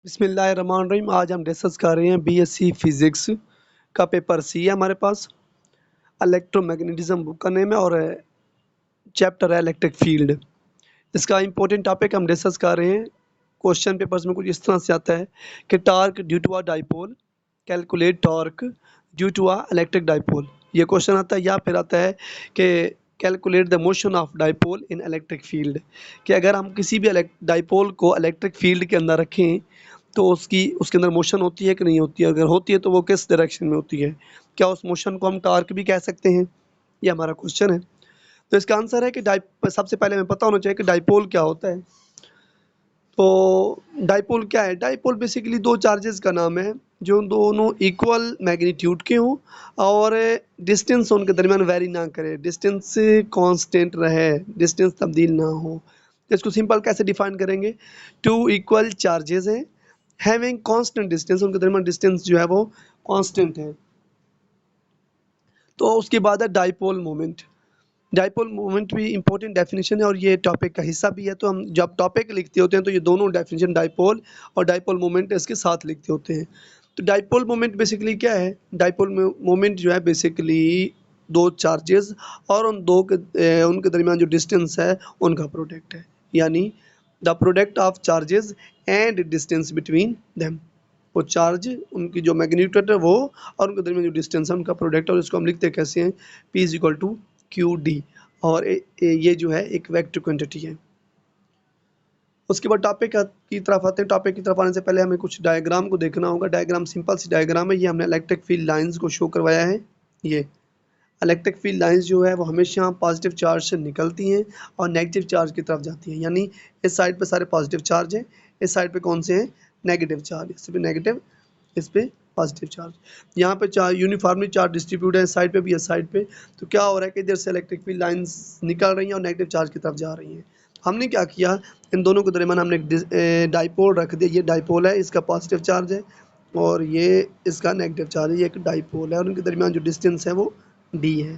बिस्मिल्लाहिर्रहमानिर्रहीम। आज हम डिस्कस कर रहे हैं बीएससी फिजिक्स का पेपर सी है हमारे पास। इलेक्ट्रोमैग्नेटिज्म बुक का नेम है और चैप्टर है इलेक्ट्रिक फील्ड। इसका इंपॉर्टेंट टॉपिक हम डिस्कस कर रहे हैं। क्वेश्चन पेपर्स में कुछ इस तरह से आता है कि torque due to a dipole, calculate torque due to a electric dipole. ये क्वेश्चन आता है, या फिर आता है कि calculate the motion of dipole in electric field, कि अगर हम किसी भी डाइपोल को इलेक्ट्रिक फील्ड के अंदर रखें तो उसके अंदर मोशन होती है कि नहीं होती है, अगर होती है तो वो किस डायरेक्शन में होती है, क्या उस मोशन को हम टॉर्क भी कह सकते हैं। ये हमारा क्वेश्चन है। तो इसका आंसर है कि सबसे पहले हमें पता होना चाहिए कि डाइपोल क्या होता है। तो डाइपोल क्या है? डाइपोल बेसिकली दो चार्जेस का नाम है जो दोनों इक्वल मैग्नीट्यूड के हों और डिस्टेंस उनके दरमियान वेरी ना करे, डिस्टेंस कांस्टेंट रहे, डिस्टेंस तब्दील ना हो। तो इसको सिंपल कैसे डिफाइन करेंगे? टू इक्वल चार्जेस हैं हैविंग कांस्टेंट डिस्टेंस, उनके दरमियान डिस्टेंस जो है वो कांस्टेंट है। तो उसके बाद है डाइपोल मोमेंट। डाइपोल मोमेंट भी इंपॉर्टेंट डेफिनेशन है और ये टॉपिक का हिस्सा भी है। तो हम जब टॉपिक लिखते होते हैं तो ये दोनों डेफिनेशन डाइपोल और डाइपोल मोमेंट इसके साथ लिखते होते हैं। तो डाइपोल मोमेंट बेसिकली क्या है? डाइपोल मोमेंट जो है बेसिकली दो चार्जेस और उनके दरमियान जो डिस्टेंस है उनका प्रोडक्ट है, यानी the product of charges and distance between them. वो चार्ज, उनकी जो मैग्नीट्यूड है वो और उनके दरमियान जो डिस्टेंस है उनका प्रोडक्ट है। और इसको हम लिखते कैसे हैं? P is equal to q d. और ये जो है एक वेक्टर क्वांटिटी है। उसके बाद टॉपिक की तरफ आते हैं। टॉपिक की तरफ आने से पहले हमें कुछ डायग्राम को देखना होगा। डायग्राम सिंपल सी डायग्राम है। ये हमने इलेक्ट्रिक फील्ड लाइंस को शो करवाया है। ये इलेक्ट्रिक फील्ड लाइंस जो है वो हमेशा पॉजिटिव चार्ज से निकलती हैं और नेगेटिव चार्ज की तरफ जाती हैं, यानी इस साइड पे सारे पॉजिटिव चार्ज हैं, इस साइड पे कौन से हैं? Negative charge. इस पे नेगेटिव, इस पे पॉजिटिव चार्ज। यहाँ पे यूनिफॉर्मली चार्ज डिस्ट्रीब्यूट है, साइड पे भी है, साइड पे। तो क्या हो रहा है कि इधर से इलेक्ट्रिक फील्ड लाइंस निकल रही हैं और नेगेटिव चार्ज की तरफ जा रही हैं। हमने क्या किया, इन दोनों के दरमियान हमने एक डाइपोल रख दिया। ये डाइपोल है, इसका पॉजिटिव चार्ज है और ये इसका नेगेटिव चार्ज है। ये एक डाइपोल है और उनके दरमियान जो डिस्टेंस है वो डी है।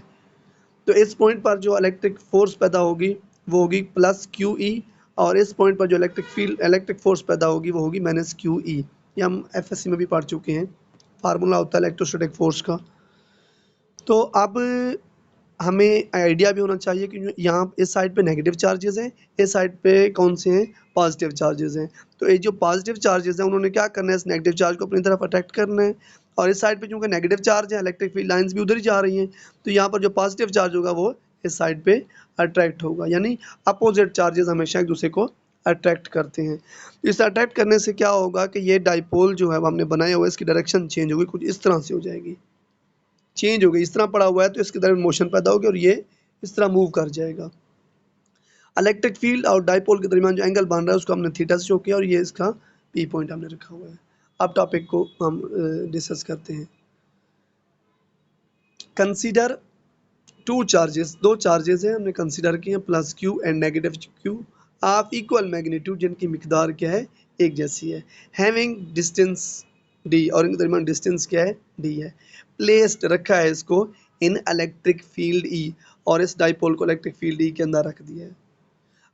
तो इस पॉइंट पर जो इलेक्ट्रिक फोर्स पैदा होगी वो होगी प्लस क्यू ई, और इस पॉइंट पर जो इलेक्ट्रिक फोर्स पैदा होगी वो होगी माइनस क्यू ई। ये हम एफएससी में भी पढ़ चुके हैं, फार्मूला होता है इलेक्ट्रोस्टैटिक फोर्स का। तो अब हमें आइडिया भी होना चाहिए कि यहाँ इस साइड पे नेगेटिव चार्जेस हैं, इस साइड पे कौन से हैं? पॉजिटिव चार्जेस हैं। तो ये जो पॉजिटिव चार्जेस हैं उन्होंने क्या करना है? इस नेगेटिव चार्ज को अपनी तरफ अट्रैक्ट करना है। और इस साइड पे क्योंकि नेगेटिव चार्ज है, इलेक्ट्रिक फील्ड लाइंस भी उधर ही जा रही हैं, तो यहाँ पर जो पॉजिटिव चार्ज होगा वो इस साइड पे अट्रैक्ट होगा, यानी अपोजिट चार्जेस हमेशा एक दूसरे को अट्रैक्ट करते हैं। इस अट्रैक्ट करने से क्या होगा कि ये डाइपोल जो है वो हमने बनाया हुआ है, इसकी डायरेक्शन चेंज होगी, कुछ इस तरह से हो जाएगी, चेंज हो गई। इस तरह पड़ा हुआ है तो इसके दरमियान मोशन पैदा होगी और ये इस तरह मूव कर जाएगा। इलेक्ट्रिक फील्ड और डाइपोल के दरमियान जो एंगल बन रहा है उसको हमने थीटा से शो किया और ये इसका पी पॉइंट हमने रखा हुआ है। अब टॉपिक को हम डिस्कस करते हैं। कंसीडर टू चार्जेस, दो चार्जेस हैं हमने कंसीडर किए हैं, plus Q and negative Q of equal magnitude, जिनकी मिकदार क्या है? एक जैसी है। हैविंग डिस्टेंस डी, और इनके दरमियान डिस्टेंस क्या है? डी है। प्लेस्ड, रखा है इसको इन इलेक्ट्रिक फील्ड ई, और इस डाइपोल को इलेक्ट्रिक फील्ड ई के अंदर रख दिया है।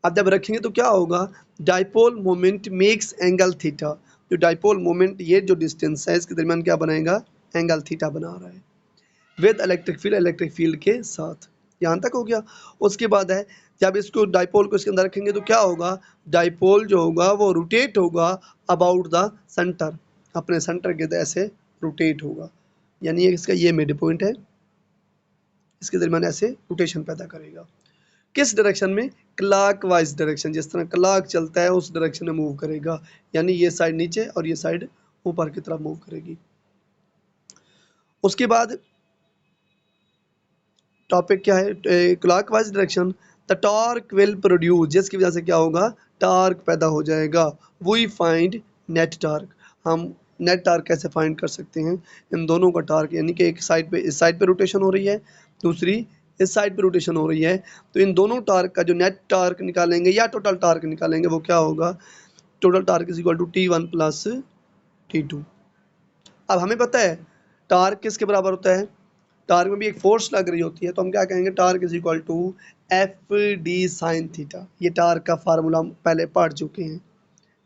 अब जब रखेंगे तो क्या होगा? Dipole moment makes angle theta. जो डाइपोल मोमेंट, ये जो डिस्टेंस है इसके दरमियान क्या बनाएगा? एंगल थीटा बना रहा है विद इलेक्ट्रिक फील्ड के साथ। यहाँ तक हो गया। उसके बाद है, जब इसको डाइपोल को इसके अंदर रखेंगे तो क्या होगा? डाइपोल जो होगा वो रोटेट होगा अबाउट द सेंटर, अपने सेंटर के ऐसे रोटेट होगा, यानी इसका ये मिड पॉइंट है, इसके दरमियान ऐसे रोटेशन पैदा करेगा। किस डायरेक्शन में? Clockwise direction. जिस तरह क्लॉक चलता है उस डायरेक्शन में मूव करेगा, यानी ये साइड नीचे और ये साइड ऊपर की तरफ मूव करेगी। उसके बाद टॉपिक क्या है? Clockwise direction. The torque will produce, जिसकी वजह से क्या होगा? टॉर्क पैदा हो जाएगा। We find net torque. हम नेट टॉर्क कैसे फाइंड कर सकते हैं? इन दोनों का टॉर्क, यानी कि एक साइड पे, इस साइड पे रोटेशन हो रही है, दूसरी इस साइड पे रोटेशन हो रही है, तो इन दोनों टॉर्क का जो नेट टॉर्क निकालेंगे या टोटल टॉर्क निकालेंगे वो क्या होगा? Total torque is equal to T1 plus T2। अब हमें पता है टॉर्क किसके बराबर होता है? टॉर्क में भी एक फोर्स लग रही होती है, तो हम क्या कहेंगे? Torque is equal to f d sine theta. ये टॉर्क का फार्मूला हम पहले पढ़ चुके हैं।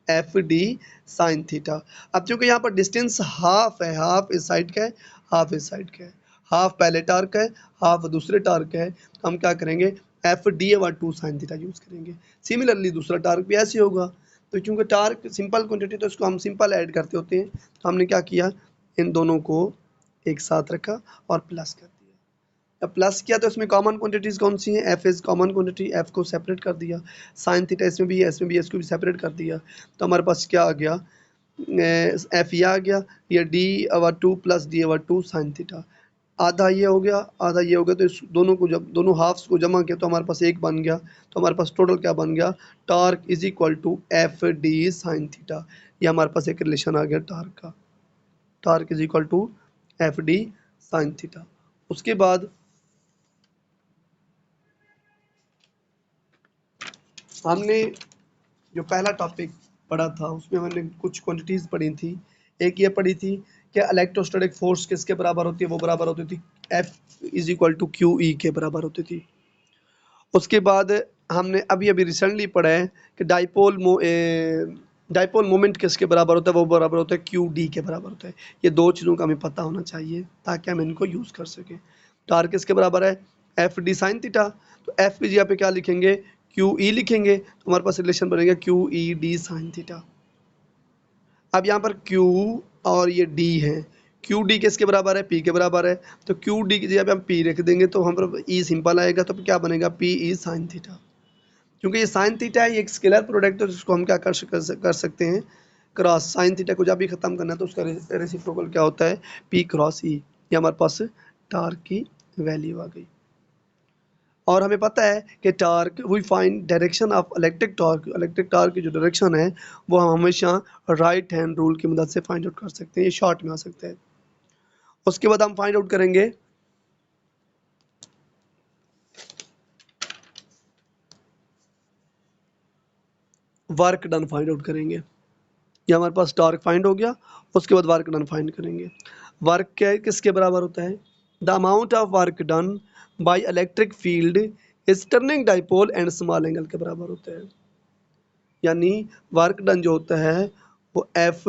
F d sine theta. अब चूंकि यहाँ पर डिस्टेंस हाफ है, हाफ इस साइड का है, हाफ इस साइड का है, हाफ पहले टार्क है, हाफ दूसरे टार्क है, तो हम क्या करेंगे F D over 2 sine theta use करेंगे। सिमिलरली दूसरा टार्क भी ऐसे होगा। तो चूंकि टार्क सिंपल क्वांटिटी तो इसको हम सिंपल ऐड करते होते हैं, तो हमने क्या किया इन दोनों को एक साथ रखा और प्लस कर दिया। अब प्लस किया तो इसमें कॉमन क्वांटिटीज कौन सी हैं, F is common quantity, F को सेपरेट कर दिया, साइन थीटा इसमें भी है, इसमें भी है, इसको भी सेपरेट कर दिया। तो हमारे पास क्या आ गया, एफ ये आ गया, ये D over 2 plus D over 2 sine theta, आधा ये हो गया, आधा ये हो गया। तो इस दोनों को जब दोनों हाफ्स को जमा किया तो हमारे पास एक बन गया। तो हमारे पास टोटल क्या बन गया, torque is equal to f d sine theta. ये हमारे पास एक रिलेशन आ गया टार्क का, torque is equal to f d sine theta. उसके बाद हमने जो पहला टॉपिक पढ़ा था उसमें हमने कुछ क्वांटिटीज पढ़ी थी। एक ये पढ़ी थी कि इलेक्ट्रोस्टैटिक फोर्स किसके बराबर होती है, वो बराबर होती थी f is equal to q e के बराबर होती थी। उसके बाद हमने अभी अभी रिसेंटली पढ़ा है कि डाइपोल मोमेंट किसके बराबर होता है, वो बराबर होता है क्यू डी के बराबर होता है। ये दो चीज़ों का हमें पता होना चाहिए ताकि हम इनको यूज़ कर सकें। टार्क किसके बराबर है, एफ डी साइन थीटा। तो एफ की जगह पे क्या लिखेंगे, क्यू ई लिखेंगे, तो हमारे पास रिलेशन बनेगा Q E D sine theta. अब यहाँ पर Q और ये D है, क्यू डी किसके बराबर है, P के बराबर है। तो क्यू डी की जगह पे हम P रख देंगे तो हम पर E सिंपल आएगा, तो क्या बनेगा P E साइन थीटा। क्योंकि ये साइन थीटा है, ये एक स्केलर प्रोडक्ट है जिसको हम क्या कर सकते हैं, क्रॉस साइन थीटा को जब भी खत्म करना है तो उसका रेसिप्रोकल क्या होता है, P क्रॉस E। ये हमारे पास टार्क की वैल्यू आ गई। और हमें पता है कि torque we find direction of electric torque की जो डायरेक्शन है वो हम हमेशा राइट हैंड रूल की मदद से फाइंड आउट कर सकते हैं। ये शॉर्ट में आ सकता है। उसके बाद हम फाइंड आउट करेंगे वर्क डन, फाइंड आउट करेंगे। ये हमारे पास टार्क फाइंड हो गया। उसके बाद वर्क डन फाइंड करेंगे। वर्क क्या है, किसके बराबर होता है, the amount of work done by electric field is turning dipole and small angle के बराबर होता है। यानी वर्क डन जो होता है वो F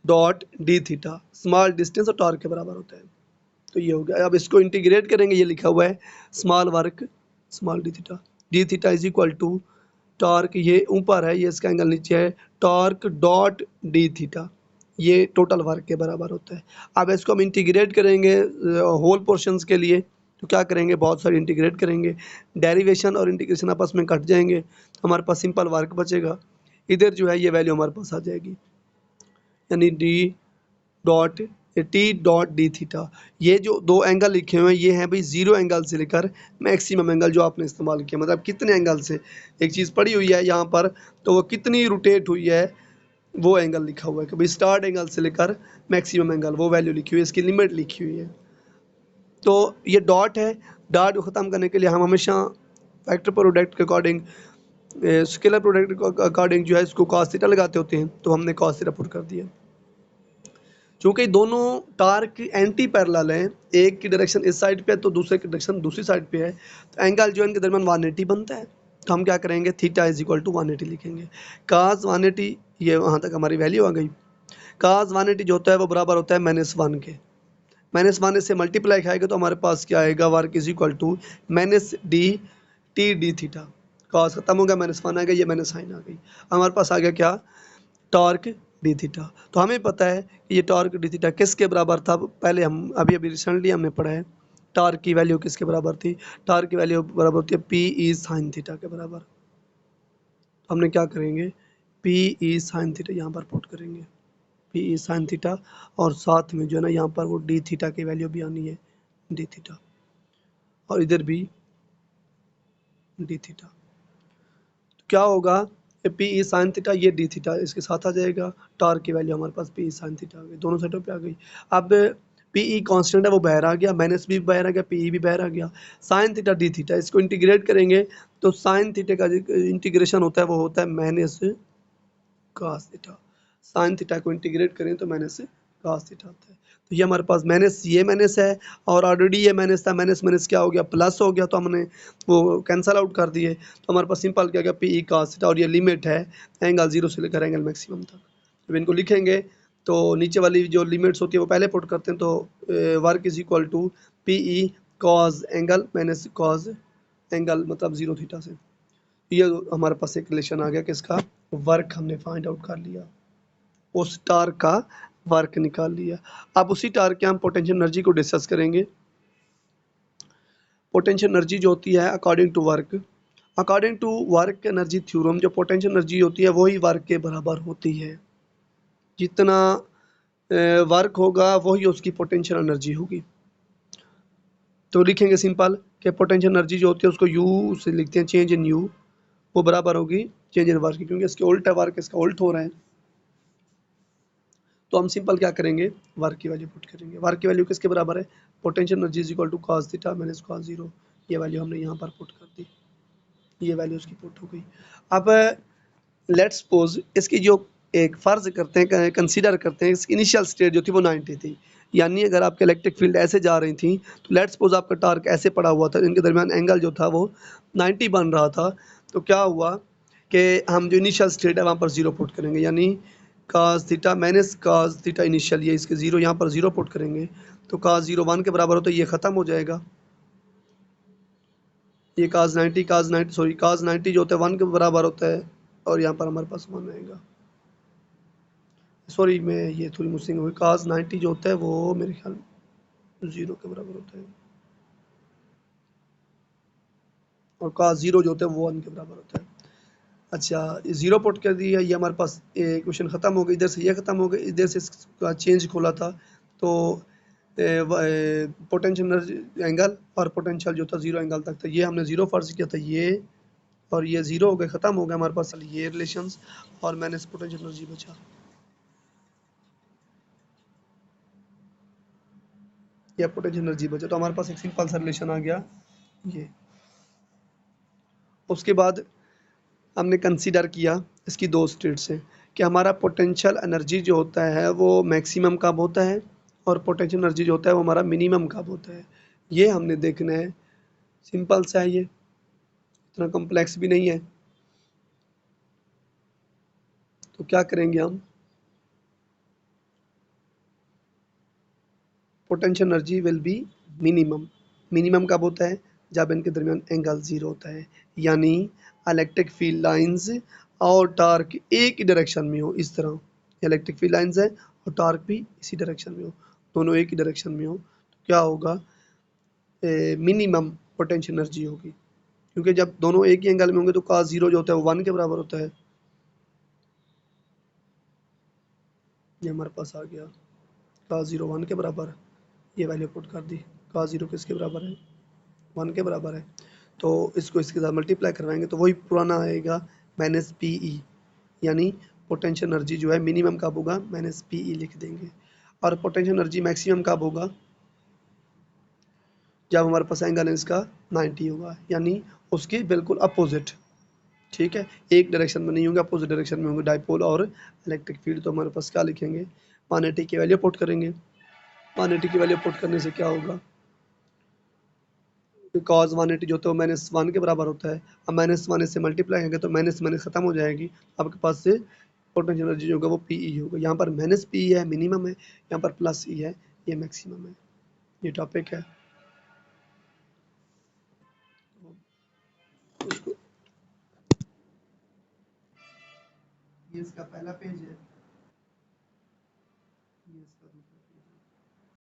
dot d theta small distance और टॉर्क के बराबर होता है। तो ये हो गया। अब इसको इंटीग्रेट करेंगे, ये लिखा हुआ है small work small d theta is equal to torque, ये ऊपर है, ये इसका एंगल नीचे है, टॉर्क डॉट डी थीटा, ये टोटल वर्क के बराबर होता है। अब इसको हम इंटीग्रेट करेंगे होल पोर्शंस के लिए, तो क्या करेंगे, बहुत सारी इंटीग्रेट करेंगे, डेरिवेशन और इंटीग्रेशन आपस में कट जाएंगे, तो हमारे पास सिंपल वर्क बचेगा। इधर जो है ये वैल्यू हमारे पास आ जाएगी, यानी D dot T dot d theta. ये जो दो एंगल लिखे हुए हैं ये हैं भाई जीरो एंगल से लेकर मैक्सिमम एंगल जो आपने इस्तेमाल किया, मतलब कितने एंगल से एक चीज़ पड़ी हुई है यहाँ पर तो वो कितनी रोटेट हुई है वो एंगल लिखा हुआ है कि भाई स्टार्ट एंगल से लेकर मैक्सिमम एंगल वो वैल्यू लिखी हुई है, इसकी लिमिट लिखी हुई है। तो ये डॉट है, डॉट को ख़त्म करने के लिए हम हमेशा फैक्टर प्रोडक्ट के अकॉर्डिंग स्केलर प्रोडक्ट के अकॉर्डिंग जो है इसको कॉस थीटा लगाते होते हैं, तो हमने कॉस थीटा पुट कर दिया। चूँकि दोनों टार्क एंटी पैरेलल हैं, एक की डायरेक्शन इस साइड पे है तो दूसरे की डायरेक्शन दूसरी साइड पे है, तो एंगल जो इनके दरमियान 180 बनता है। तो हम क्या करेंगे, थीटा इज इक्वल टू 180 लिखेंगे। काज 180, ये वहाँ तक हमारी वैल्यू आ गई। काज 180 जो होता है वो बराबर होता है -1 के, -1 से मल्टीप्लाई खाएगा तो हमारे पास क्या आएगा, work is equal to minus d t d theta. काज खत्म हो गया, -1 आ गया, ये माइनस साइन आ गई, हमारे पास आ गया क्या, टॉर्क डी थीटा। तो हमें पता है कि ये टॉर्क डी थीटा किसके बराबर था, पहले हम अभी रिसेंटली हमने पढ़ा है टॉर्क की वैल्यू किसके बराबर थी, टॉर्क की वैल्यू बराबर होती है पी ई साइन थीटा के बराबर। तो हमने क्या करेंगे, पी ई साइन थीटा यहाँ पर पुट करेंगे, पी ई साइन थीटा, और साथ में जो है ना यहाँ पर वो डी थीटा की वैल्यू भी आनी है, डी थीटा, और इधर भी डी थीटा। तो क्या होगा, पी ई साइन थीटा, ये डी थीटा इसके साथ आ जाएगा, टॉर्क की वैल्यू हमारे पास पी ई साइन थीटा आ गई, दोनों साइडों पे आ गई। अब पी ई कॉन्स्टेंट है वो बाहर आ गया, माइनस भी बाहर आ गया, पी ई भी बाहर आ गया, साइन थीटा डी थीटा, इसको इंटीग्रेट करेंगे तो साइन थीटा का इंटीग्रेशन होता है वो होता है minus cos theta. Sine theta को इंटीग्रेट करें तो माइनस cos थीटा आता है। तो ये हमारे पास माइनस, ये माइनस है और ऑलरेडी ये माइनस था, माइनस माइनस क्या हो गया, प्लस हो गया, तो हमने वो कैंसल आउट कर दिए। तो हमारे पास सिंपल क्या गया, पी ई cos थीटा, और ये लिमिट है एंगल 0 से लेकर एंगल मैक्सिमम तक। जब इनको लिखेंगे तो नीचे वाली जो लिमिट्स होती है वो पहले पुट करते हैं, तो work is equal to p e cos angle minus cos angle मतलब 0 थीटा से। ये हमारे पास एक रिलेशन आ गया किसका, वर्क हमने फाइंड आउट कर लिया, उस टार्क का वर्क निकाल लिया। अब उसी टार्क के हम पोटेंशियल एनर्जी को डिस्कस करेंगे। पोटेंशियल एनर्जी जो होती है according to work energy theorem, जो पोटेंशियल एनर्जी होती है वही वर्क के बराबर होती है। जितना वर्क होगा वही उसकी पोटेंशियल एनर्जी होगी। तो लिखेंगे सिंपल कि पोटेंशियल एनर्जी जो होती है उसको यू से लिखते हैं, चेंज इन यू, वो बराबर होगी चेंज इन वर्क, क्योंकि इसके उल्ट है वर्क, इसका उल्ट हो रहा है। तो हम सिंपल क्या करेंगे, वर्क की वैल्यू पुट करेंगे। वर्क की वैल्यू किसके बराबर है, potential energy is equal to cos theta minus cos 0। ये वैल्यू हमने यहाँ पर पुट कर दी, ये वैल्यू उसकी पुट हो गई। अब लेट्स सपोज इसकी जो एक फ़र्ज़ करते हैं, कंसीडर करते हैं, इसकी इनिशियल स्टेट जो थी वो 90 थी। यानी अगर आपके इलेक्ट्रिक फील्ड ऐसे जा रही थी, तो लेट्स सपोज आपका टार्क ऐसे पड़ा हुआ था, इनके दरमियान एंगल जो था वो 90 बन रहा था। तो क्या हुआ कि हम जो इनिशियल स्टेट है वहाँ पर 0 पुट करेंगे, यानी cos theta minus cos theta initial, ये इसके 0 यहाँ पर 0 पुट करेंगे। तो cos 0 1 के बराबर हो तो ये ख़त्म हो जाएगा। ये cos 90 जो होता है 1 के बराबर होता है, और यहाँ पर हमारे पास 1 आएगा। सॉरी, मैं ये थोड़ी मिसिंग हुई, cos 90 जो होता है वो मेरे ख्याल 0 के बराबर होता है, और cos 0 जो होता है वो 1 के बराबर होता है। अच्छा, 0 पुट कर दिया, ये हमारे पास इक्वेशन ख़त्म हो गई। इधर से ये ख़त्म हो गई, इधर से इसका चेंज खोला था, तो पोटेंशियल एनर्जी एंगल और पोटेंशियल जो था 0 एंगल तक था, ये हमने 0 फर्ज किया था, ये और ये 0 हो गए, ख़त्म हो गया हमारे पास ये रिलेशंस, और मैंने पोटेंशियल एनर्जी बचा, ये पोटेंशियल एनर्जी बचा। तो हमारे पास एक सिंपल सा रिलेशन आ गया ये। उसके बाद हमने कंसीडर किया इसकी दो स्टेट्स हैं कि हमारा पोटेंशियल एनर्जी जो होता है वो मैक्सिमम कब होता है, और पोटेंशियल एनर्जी जो होता है वो हमारा मिनिमम कब होता है। ये हमने देखना है, सिंपल सा है, ये इतना कॉम्प्लेक्स भी नहीं है। तो क्या करेंगे हम, potential energy will be minimum. Minimum कब होता है, जब इनके दरमियान एंगल 0 होता है, यानी इलेक्ट्रिक फील्ड लाइंस और टार्क एक ही डायरेक्शन में हो। इस तरह इलेक्ट्रिक फील्ड लाइंस है और टार्क भी इसी डायरेक्शन में हो, दोनों एक ही डायरेक्शन में हो, तो क्या होगा, मिनिमम पोटेंशियल एनर्जी होगी। क्योंकि जब दोनों एक ही एंगल में होंगे तो cos 0 जो होता है वो 1 के बराबर होता है। ये हमारे पास आ गया cos 0 1 के बराबर, ये वैल्यू पुट कर दी। cos 0 किसके बराबर है, 1 के बराबर है। तो इसको इसके साथ मल्टीप्लाई करवाएंगे तो वही पुराना आएगा माइनस पी ई, यानी पोटेंशियल एनर्जी जो है मिनिमम कब होगा, माइनस पी ई लिख देंगे। और पोटेंशियल एनर्जी मैक्सिमम कब होगा, जब हमारे पास एंगल है इसका 90 होगा, यानी उसके बिल्कुल अपोजिट। ठीक है, एक डायरेक्शन में नहीं होंगे, अपोजिट डायरेक्शन में होंगे डाइपोल और इलेक्ट्रिक फील्ड। तो हमारे पास क्या लिखेंगे, 180 की वैल्यू पुट करेंगे। 180 की वैल्यू पुट करने से क्या होगा, cos 180 जो होता है वो माइनस 1 के बराबर होता है। अब माइनस 1 से मल्टीप्लाई करेंगे तो माइनस माइनस खत्म हो जाएगी, आपके पास से पोटेंशियल एनर्जी जो होगा वो पी ई होगा। यहाँ पर माइनस पी है मिनिमम है, यहाँ पर प्लस ई है ये मैक्सिमम है। ये टॉपिक है, उसको ये इसका पहला पेज है, ये इसका दूसरा पेज है।